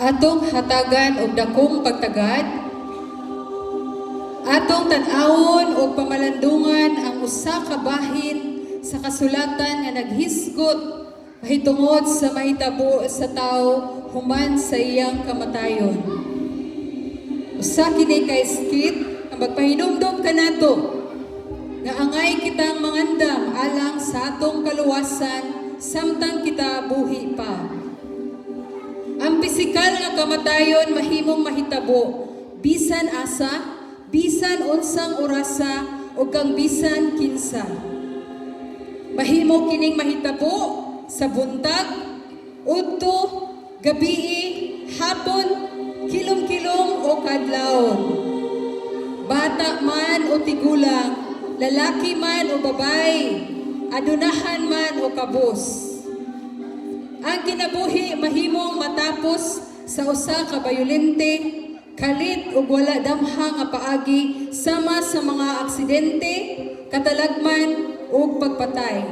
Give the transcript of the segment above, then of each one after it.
atong hatagan og dakong pagtagad, atong tan-awon og pamalandungan ang usa ka bahin sa kasulatan nga naghisgot mahitungod sa mahitabo sa tawo human sa iyang kamatayon. Usa kini ka iskit ang magpahinumdom kanato nga angay kitang mangandam alang sa atong kaluwasan samtang kita buhi pa. Ang pisikal nga kamatayon mahimong mahitabo bisan asa, bisan unsang orasa o kang bisan kinsa. Mahimo kining mahitabo sa buntag, udto, gabii, hapon, kilom-kilom o kadlawon. Bata man o tigulang, lalaki man o babae, adunahan man o kabos. Ang kinabuhi mahimong matapos sa usa ka bayolente, kalit ug wala damha nga paagi sama sa mga aksidente, katalagman ug pagpatay.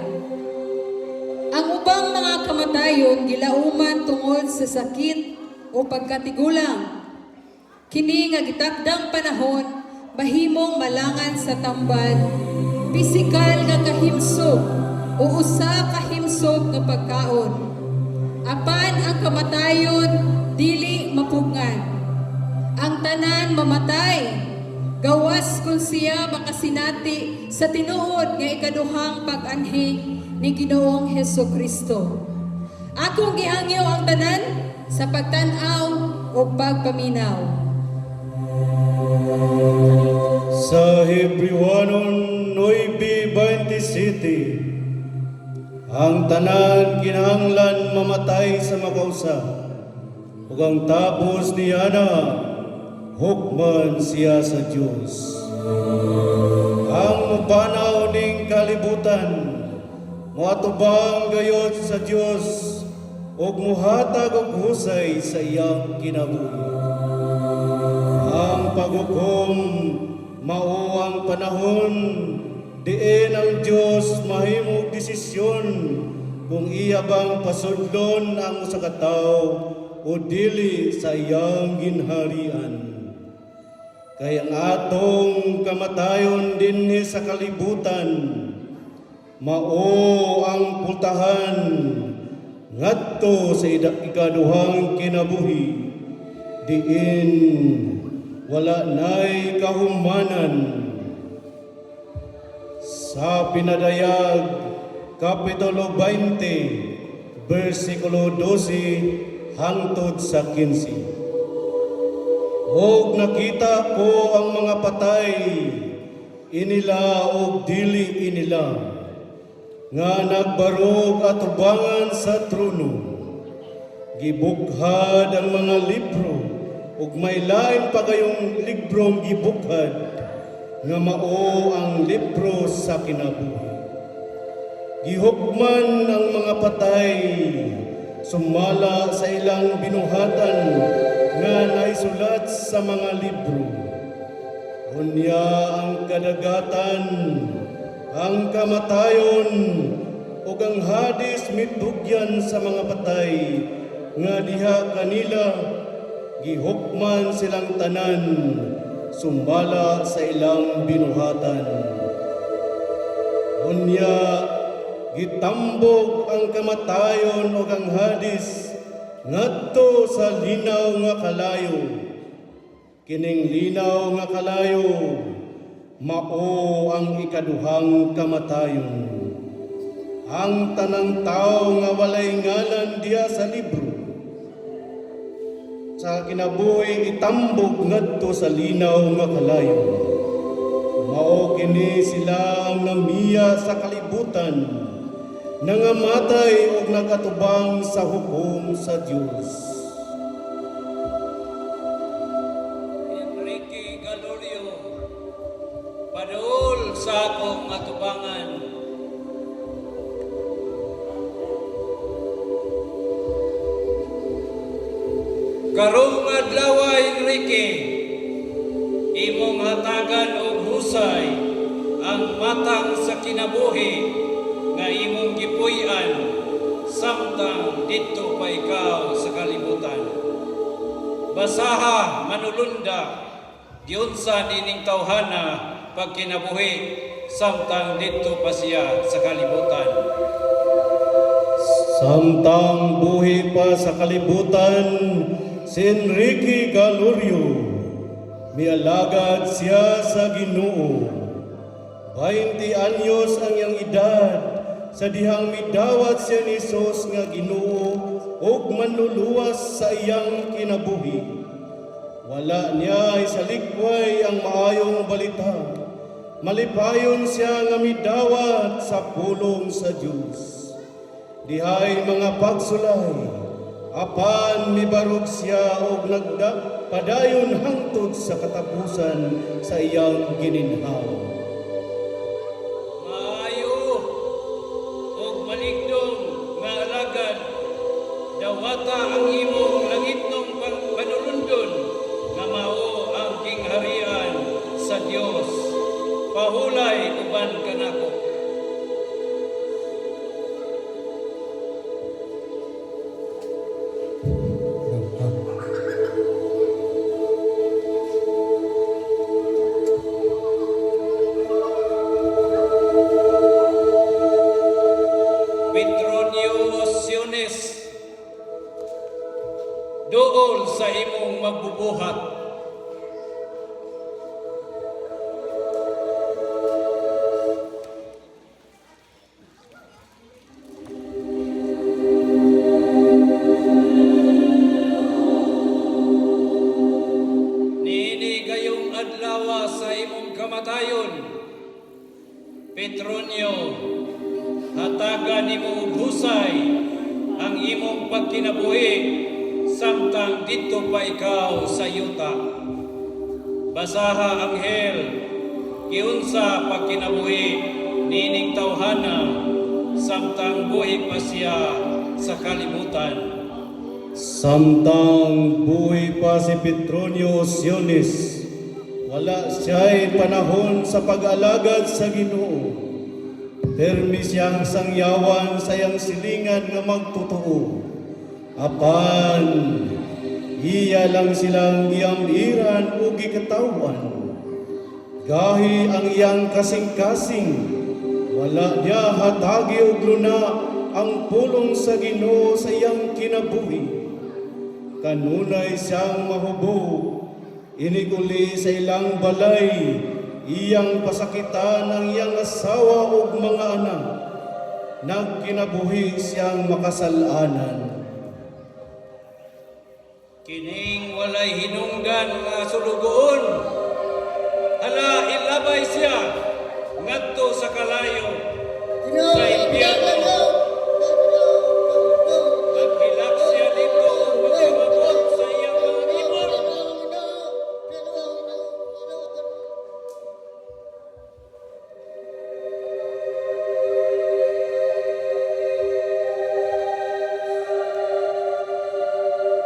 Ang ubang mga kamatayon gilauman tungod sa sakit o pagkatigulang. Kini nga gitakdang panahon mahimong malangan sa tambal, pisikal nga kahimsog o usa ka himsog nga pagkaon. Apan ang kamatayon dili mapugngan. Ang tanan mamatay, gawas kung siya makasinati sa tinuod nga ikaduhang pag-anhi ni Ginoong Hesukristo. Akong gihangyo ang tanan sa pagtan-aw o pagpaminaw. Sa Hebrewanon 9:27, ang tanan kinahanglan mamatay sa makausa, ug ang tapos niya na hukman siya sa Dios. Ang mupanaw ning kalibutan moatubang gayod sa Dios ug muhatag og husay sa iyang kinabuhi. Ang paghukom mao ang panahon diin ang Dios mahimong desisyon kung iya bang pasudlon ang usa ka tawo o dili sa iyang ginharian. Kaya ang atong kamatayon dinhi sa kalibutan mao ang pultahan ngadto sa ikaduhang kinabuhi diin wala nay kahumanan. Sa pinadayag Kapitulo 20 versikulo 12 hangtod sa 15. Og nakita ko ang mga patay inila og dili inila nga nagbarog atubangan sa trono. Gibukhad ang mga libro ug may lain pa kayong librong gibukhad nga mao ang libro sa kinabuhi. Gihukman ang mga patay sumala sa ilang binuhatan nga naisulat sa mga libro. Unya ang kadagatan, ang kamatayon ug ang Hades mitugyan sa mga patay nga diha kanila gihukman silang tanan sumbala sa ilang binuhatan. Unya, gitambog ang kamatayon o ang Hades ngadto sa linaw nga kalayo. Kining linaw nga kalayo, mao ang ikaduhang kamatayon. Ang tanang tao nga walay ngalan diha sa libro sa kinabuhi itambog ngadto sa linaw nga kalayo. Mao kini sila ang namiya sa kalibutan, nangamatay ug nagatubang sa hukom sa Dios. Enrique Galorio, padul sa akong atubangan. Karong adlaw Enrique, imong hatagan og husay ang matang sa kinabuhi nga imong gipuy-an samtang didto pa ikaw sa kalibutan. basaha manulunda giunsa nining tawhana pagkinabuhi samtang didto pa siya sa kalibutan. Samtang buhi pa sa kalibutan, si Enrique Galorio, mialagad siya sa Ginoo. 20 anyos ang iyang edad, sa dihang midawat siya ni Jesus nga Ginoo ug manluluwas sa iyang kinabuhi. Wala niya isalikway ang maayong balita. Malipayon siya nga midawat sa pulong sa Dios. Dihay mga pagsulay, apan mibarog siya og nagpadayon hangtod sa katapusan sa iyang gininhaw. Maayo og maligdong nga alagad, dawata ang imong langitnong panulundon nga mao ang kingharian sa Dios. Pahulay uban kanako. Petronio Siones, dool sa imong magbubuhat. Niini gayong adlaw sa imong kamatayon, Petronio, hatagan nimo og husay ang imong pagkinabuhi samtang didto pa ikaw sa yuta. Basaha anghel giunsa pagkinabuhi nining tawhana samtang buhi pa siya sa kalibutan. Samtang buhi pa si Petronio Siones, wala siya'y panahon sa pag-alagad sa Ginoo. Permi siyang sangyawan sa iyang silingan nga magtotoo. Apan, iya lang silang giamliran o gikatawan. Gahi ang iyang kasing-kasing, wala niya hatagi og luna ang pulong sa Ginoo sa iyang kinabuhi. Kanunay siyang mahubog, iniguli sa ilang balay, iyang pasakitan ang iyang asawa ug mga anak. Nagkinabuhi siyang makasalanan. Kining walay hinungdan nga sulugoon, hala ilabay siya ngadto sa kalayo sa impyerno. Naghilak siya dito magkamabot sa iyang mga ibon.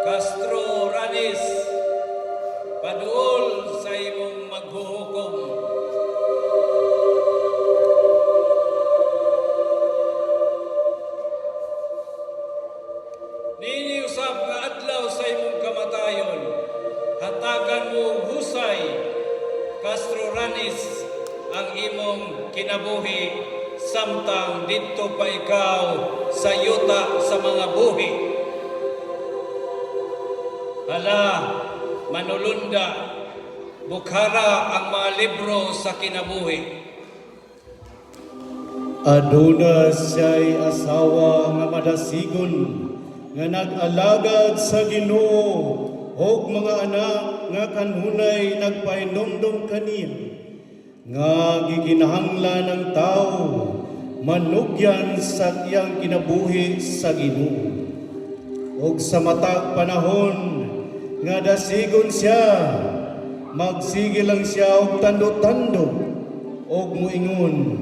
Castro Ranis, paduol sa imong maghuhukom. Nini usab nga adlaw sa imong kamatayon, hatagan mo og husay, Castro Ranis, ang imong kinabuhi samtang didto pa ikaw sa yuta sa mga buhi. Hala, manulunda, bukhara ang mga libro sa kinabuhi. Aduna siya'y asawa nga madasigon, nga nag-alagad sa Ginoo, og mga anak nga kanunay nagpahinomdom kaniya, nga gikinahanglan ng tao, manugyan sa iyang kinabuhi sa Ginoo. Og sa matag panahon, nga dasigon siya, magsige lang siya og tando-tando, og muingon,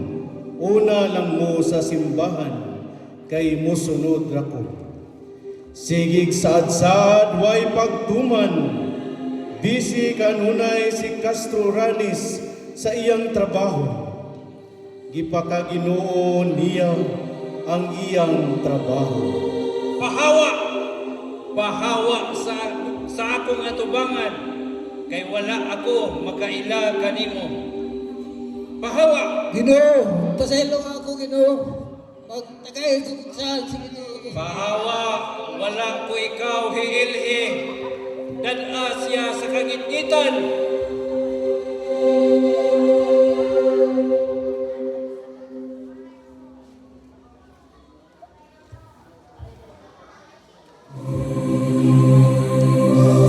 una lang mo sa simbahan, kay musunod rako. Sigig saad-saad, way pagtuman, bisi kanunay si Castro Ranis sa iyang trabaho. Gipakaginoo niya ang iyang trabaho. Pahawa sa akong atubangan, kay wala ako makaila kanimo. Pahawa, Ginoo, pasaylo ako Ginoo. Magtagay ko sa Ginoo. pahawa, wala ko ikaw hiilhi. Dala siya sa kagitgitan.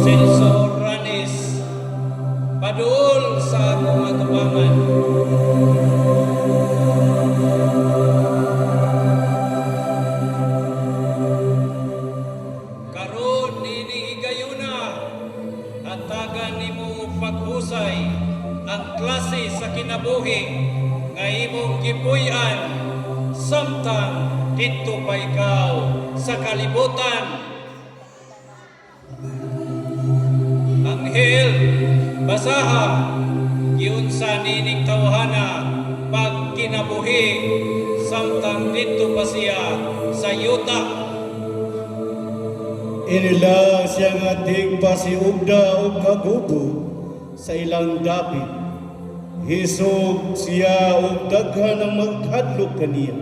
Celso Ranis, paduol sa akong atubangan. Karon nini higayuna, hatagan nimo paghusay ang klase sa kinabuhi nga imong gipuy-an samtang dito pa ikaw sa kalibutan. Anghel, basaha, giunsa nining tawhana pag kinabuhi samtang dito pa siya sa yuta. Inilang siya nga tigpasiugda o kagubo sa ilang dapit. Hisog siya o daghan ang maghadlok kaniya.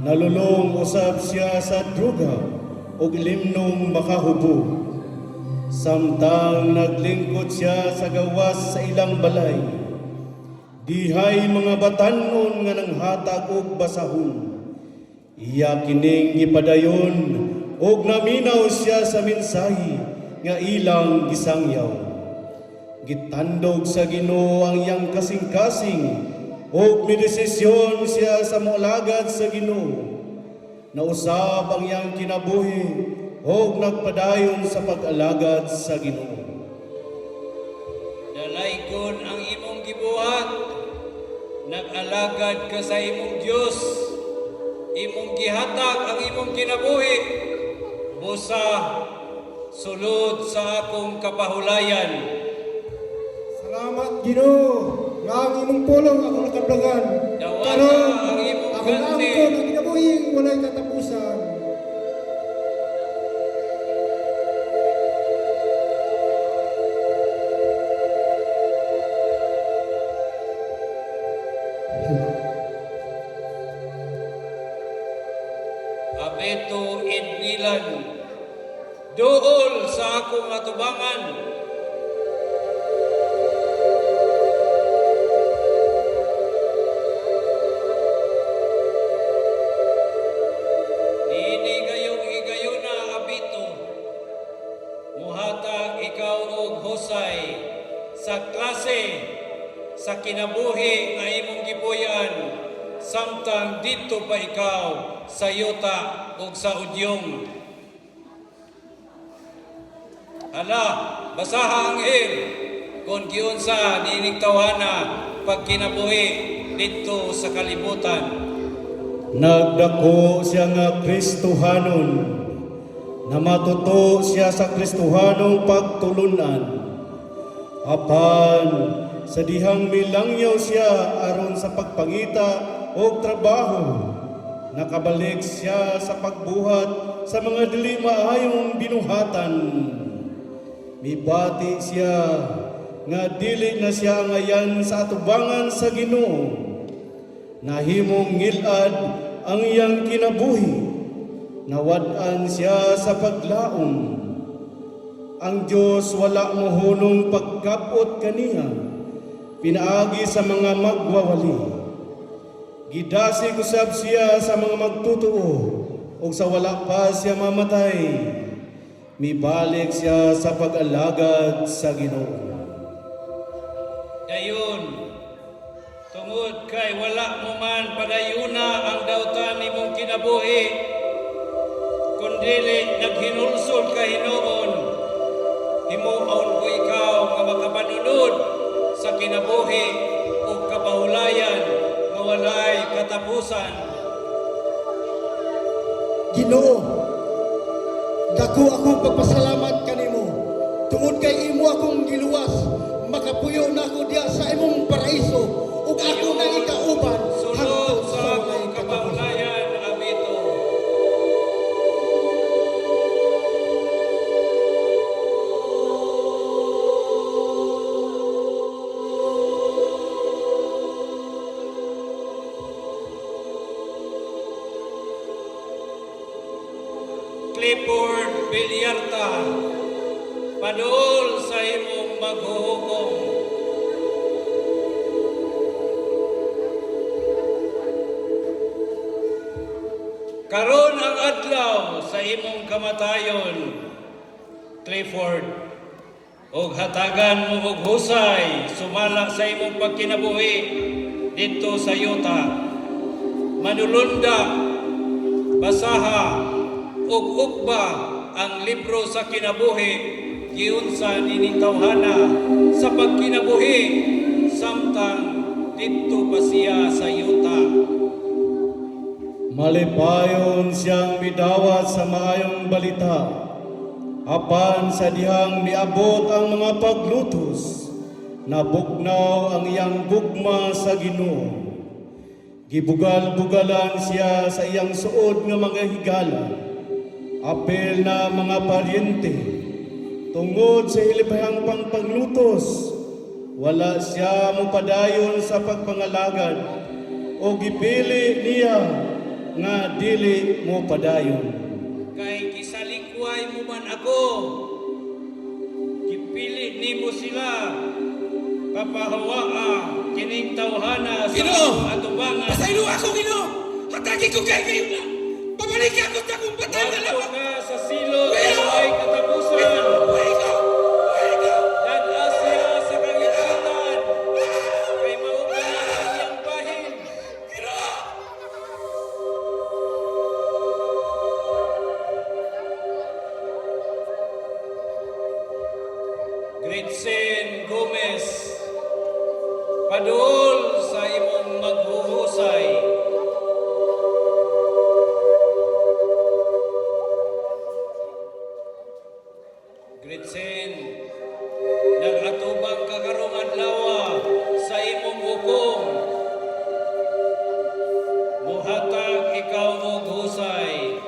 Nalulong usab siya sa druga o limnong makahubo. Samtang naglingkod siya sa gawas sa ilang balay. Dihay mga batanon nga nanghatag og basahon. Iya kining gipadayon og naminaw siya sa mensahe nga ilang gisangyaw. Gitandog sa Ginoo ang iyang kasing-kasing og midesisyon siya sa moalagad sa Ginoo. Nausab ang iyang kinabuhi og nagpadayon sa pag-alagad sa Ginoo. Dalaygon ang imong gibuhat, nag-alagad ka sa imong Dios, imong gihatag ang imong kinabuhi, busa sulod sa akong kapahulayan. Salamat Ginoo, nga ang imong pulong ako nakablagan. Dawata Karon, ang imong ako ganti. ang kinabuhing walay katapusan. Abeto idnilan, duol sa akong atubangan. Nini gayong higayuna abito, muhatag ikaw og husay sa klase sa kinabuhi nga imong gipuy-an samtang dito pa ikaw sa yuta ug sa udyong. Hala, basaha anghel kung giunsa nining tawhana pag kinabuhi dito sa kalibutan. Nagdako siya nga Kristohanon, na matuto siya sa Kristohanong pagtulunan. Apan sa dihang milangyaw siya aron sa pagpangita o trabaho, nakabalik siya sa pagbuhat sa mga dili maayong binuhatan. Mibati siya nga dili na siya ngayan sa atubangan sa Ginoo. Nahimong ngilad ang iyang kinabuhi, nawad-an siya sa paglaom. Ang Diyos wala mohunong pagkapot kaniya, pinaagi sa mga magwawali. Gidasi kusab siya sa mga magtutuo, o sa wala pa siya mamatay. Mibalik siya sa pag-alagad sa Ginoo. Dayon, tungod kay wala mo man padayuna ang dawtan nimong kinabuhi, kundili naghinulsol ka hinuon, himuon ko ikaw nga makapanunod sa kinabuhi o kabahulayan nga walay katapusan. Ginoo, dako akong pagpasalamat kanimo. Tungod kay imo akong giluwas, makapuyo na ako diya sa imong paraiso ug ako na ikauban Sulod hangtod sa walay akong katapusan. kabahulayan, abito. Clifford Villarta, padul sa imong maghuhukom. Karon ang adlaw sa imong kamatayon, Clifford, og hatagan mo og husay sumala sa imong pagkinabuhi dito sa yuta. Manulunda, basaha, ug ukba ang libro sa kinabuhi giunsa nining tawhana sa pagkinabuhi samtang dito pa siya sa yuta. Malipayon siyang midawat sa maayong balita, apan sa dihang miabot ang mga paglutos, nabugnaw ang iyang gugma sa Ginoo. Gibugal-bugalan siya sa iyang suod nga mga higala, apel na mga paryente, tungod sa hilibhang pangpaglutos, wala siya mopadayon sa pagpangalagad, o gipili niya nga dili mo padayon. Kay gisalikway mo man ako, gipili nimo sila, papahawaa kining tawhana sa Ginoo! atubangan. Pasaylo ako, Ginoo! Hatagi ko kay kayo na! Pabalik ako sa kong patay na Wadto lawa! ka sa silot sa may katapusan. Wake up! Wake up! Dad-a siya sa kagitatan, kay mauban ang iyang bahin. Ginoo! Gretchen Gomez, padul sa imong maghuhusay. Gretchen, nag-atubang ka karong adlaw sa imong hukom. Muhatag ikaw og husay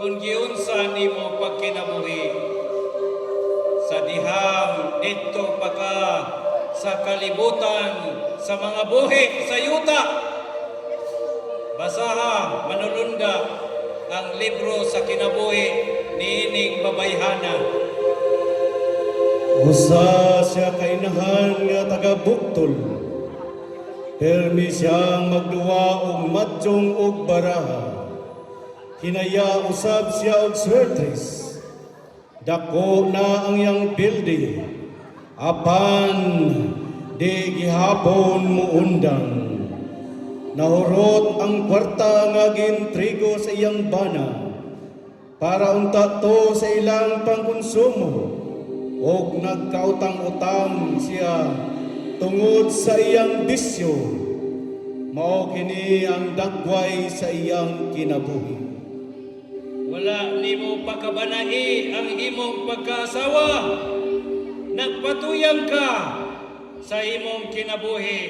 kung giunsa nimo pagkinabuhi. Sa dihang dito pa ka sa kalibutan sa mga buhi sa yuta. Basaha, manulunda ang libro sa kinabuhi niining babayhana. Usa siya kainahan nga taga-buktol, permi siyang magduwa og matjong og baraha. Hinaya usab siya og swertres. Dako na ang iyang bildi, apan di gihapon muundang. Nahurot ang kwarta nga gintrigo sa iyang bana, para unta to sa ilang pangkonsumo, og nagkautang-utang siya tungod sa iyang bisyo. Mao kini ang dagway sa iyang kinabuhi. Wala nimo pagkabanai ang imong pagkaasawa. Nagpatuyang ka sa imong kinabuhi.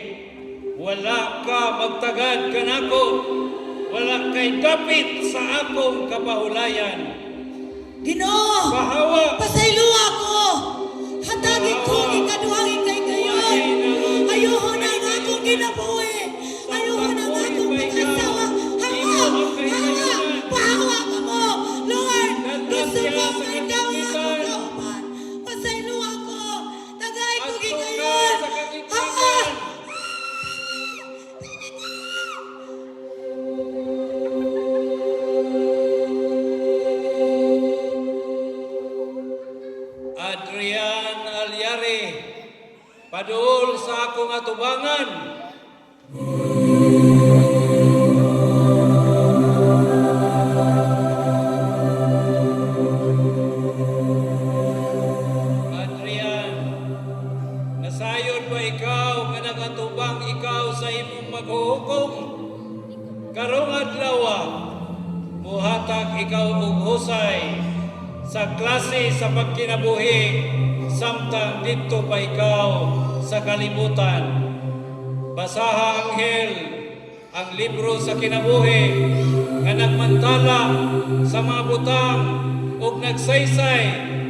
Wala ka magtagad kanako. Wala kay dapit sa akong kapahulayan. Ginoo! Bahawa! Pasaylo ako! Hatagi ko ikaduhangin kay kayon! Ayuho na ang akong kinabuhi! Ayuho na ang akong pag-asawa! Hawa! Hawa! Pahawa ka mo! Lord! Gusto mo nga ikaw ang akong kauban! Pasaylo ako! Tagay ko Adto ka kayon! sa Hawa! kagitingan. Adrian Alyari, padul sa akong atubangan. Adrian, nasayod ba ikaw nga nagatubang ikaw sa imong maghuhukom? Karong adlaw, muhatag ikaw og husay sa klase sa pagkinabuhi samtang dito pa ikaw sa kalibutan. Basaha anghel ang libro sa kinabuhi nga nagmantala sa mga butang ug nagsaysay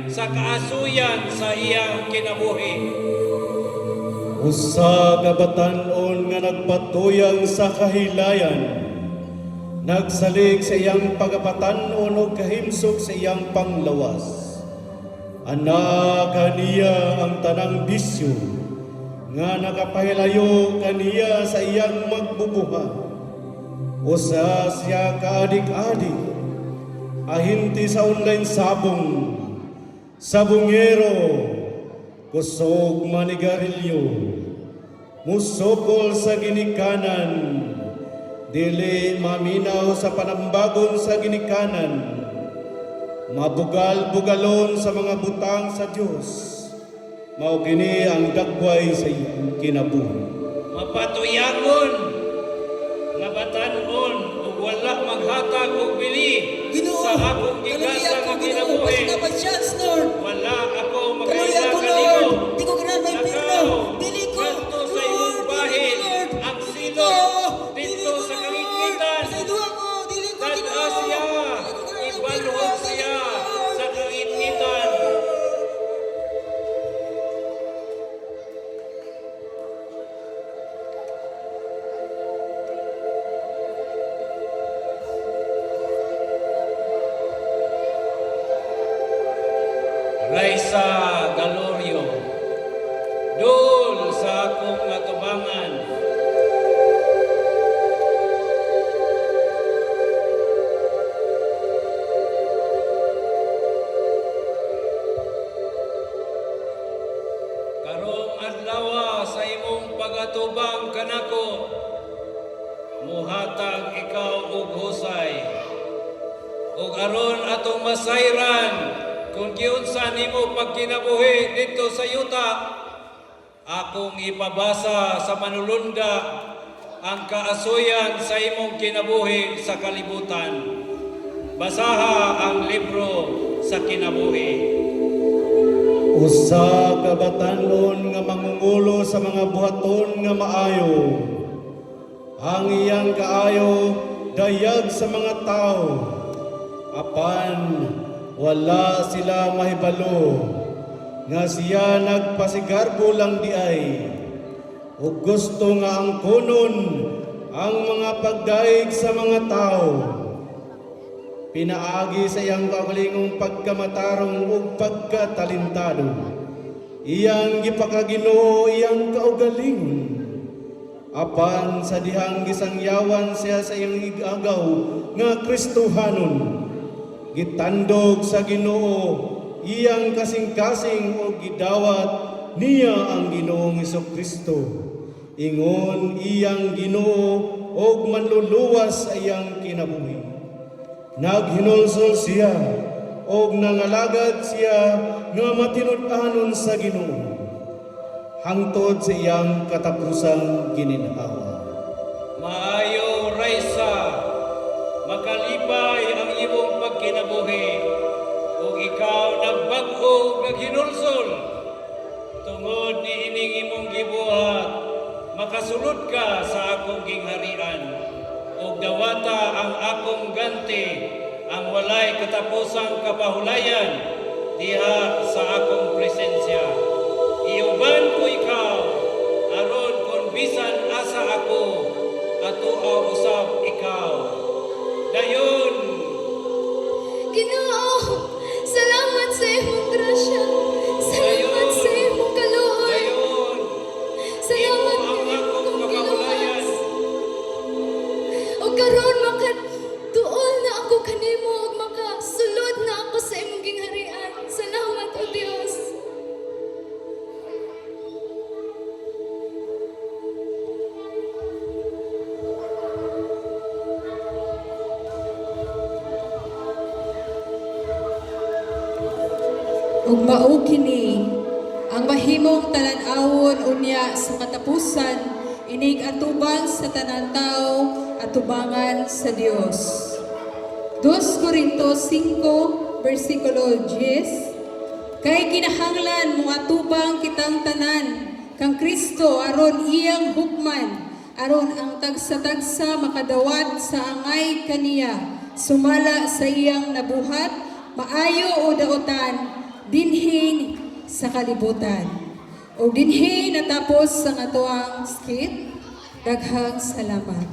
sa kaasuyan sa iyang kinabuhi. Usa ka batan-on nga nagpatuyang sa kahilayan, nagsalig sa iyang pagapatanon o kahimsok sa iyang panglawas. Anak kaniya ang tanang bisyo, nga nakapahilayo kaniya sa iyang magbubuhat. Usa siya kaadik-adik, ahinti sa online sabungero, kusog manigarilyo, musopol sa ginikanan, dili maminaw sa panambagon sa ginikanan, mabugal-bugalon sa mga butang sa Diyos, mao kini ang dagway sa iyong kinabuhi. Mapatuyangon, nabatanon, ug wala maghatag og bili Ginoo, sa akong kaluya gigasa ko, nga Ginoo, kinabuhi. basta ba chance, Lord? Wala ako Kaluya makailangan ko, kanimo. Lord. Di ko ganahan may pirno. Dili ko, Kanto sa imong Lord, bahin, dili ko, Lord. ang silot, Oo, dili dito ko, sa Lord. kalingitan. Sa duha ko, dili ko, Tada Ginoo. siya, Dili ko ganahan may ibalhog pirno. siya Dili ko, sa kalingitan. Raisa Galorio, dul sa akong atubangan, karong adlaw sa imong pagatubang kanako, muhatag ikaw og husay, ug aron atong masayran kung giunsa nimo pagkinabuhi dito sa yuta. Akong ipabasa sa manulunda ang kaasuyan sa imong kinabuhi sa kalibutan. Basaha ang libro sa kinabuhi. Usa ka batanon nga mangungulo sa mga buhaton nga maayo. Ang iyang kaayo dayag sa mga tao. Apan wala sila mahibalo nga siya nagpasigarbo lang di ay. Ug gusto nga ang kunon ang mga pagdaig sa mga tao. Pinaagi sa iyang kagalingong pagkamatarong ug pagkatalintado. Iyang gipakaginoo iyang kaugalingon. Apan sa dihang gisangyawan siya sa iyang igagaw nga Kristohanon. Gitandog sa Ginoo iyang kasing-kasing o gidawat niya ang Ginoong Hesukristo. Ingon iyang Ginoo og manluluwas sa iyang kinabuhi. Naghinulsol siya og nangalagad siya nga matinud-anon sa Ginoo hangtod sa iyang katapusang gininhawa. Maayo Raisa, makalipay ang imong pagkinabuhi, ug ikaw nagbag-o naghinulsol. Tungod ni ining imong gibuhat, makasulod ka sa akong gingharian, ug dawata ang akong ganti, ang walay katapusang kapahulayan diha sa akong presensya. Iuban ko ikaw, aron kung bisan asa ako, atuaw usab ikaw. Dayon, Ginoo, salamat sa imong grasya. Salamat sa imong kaluoy. dayon, Salamat imo ang kay akong akong kapahulayan. giluwas. O karon makatuol na ako kanimo ug makasulod na ako sa imong gingharian. Salamat o Dios. Ug mao kini ang mahimong talan-awon unya sa katapusan inig atubang sa tanan tao atubangan sa Dios. 2 Corintios 5 versikulo 10. Kay kinahanglan mo atubang kitang tanan kang Kristo aron iyang hukman aron ang tagsa-tagsa makadawat sa angay kaniya sumala sa iyang nabuhat maayo o daotan dinhin sa kalibutan. O dinhin natapos sa atuang skit. Daghang salamat.